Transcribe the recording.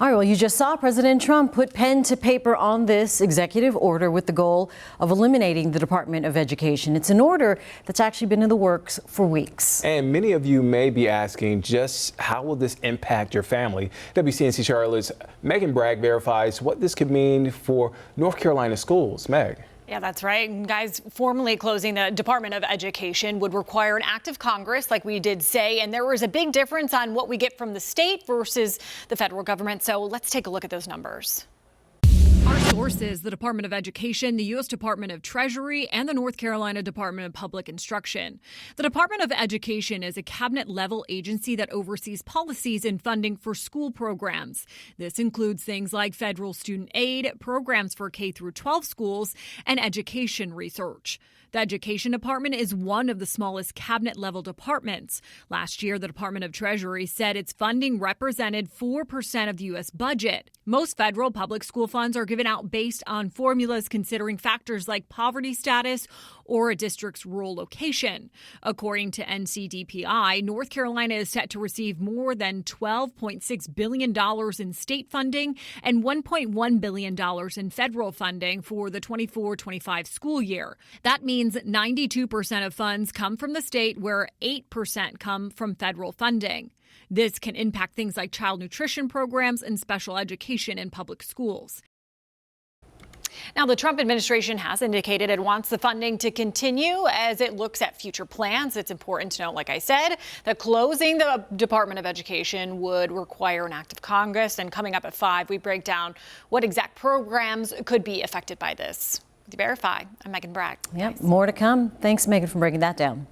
All right, well, you just saw President Trump put pen to paper on this executive order with the goal of eliminating the Department of Education. It's an order that's actually been in the works for weeks. And many of you may be asking, just how will this impact your family? WCNC Charlotte's Megan Bragg verifies what this could mean for North Carolina schools. Meg. Yeah, that's right. And guys, formally closing the Department of Education would require an act of Congress, like we did say. And there was a big difference on what we get from the state versus the federal government. So let's take a look at those numbers. Our sources, the Department of Education, the U.S. Department of Treasury, and the North Carolina Department of Public Instruction. The Department of Education is a cabinet-level agency that oversees policies and funding for school programs. This includes things like federal student aid, programs for K-12 schools, and education research. The Education Department is one of the smallest cabinet-level departments. Last year, the Department of Treasury said its funding represented 4% of the U.S. budget. Most federal public school funds are given out based on formulas considering factors like poverty status or a district's rural location. According to NCDPI, North Carolina is set to receive more than $12.6 billion in state funding and $1.1 billion in federal funding for the 24-25 school year. That means 92% of funds come from the state, where 8% come from federal funding. This can impact things like child nutrition programs and special education in public schools. Now, the Trump administration has indicated it wants the funding to continue as it looks at future plans. It's important to note, like I said, that closing the Department of Education would require an act of Congress. And coming up at 5, we break down what exact programs could be affected by this. With Verify, I'm Megan Bragg. Yep, more to come. Thanks, Megan, for breaking that down.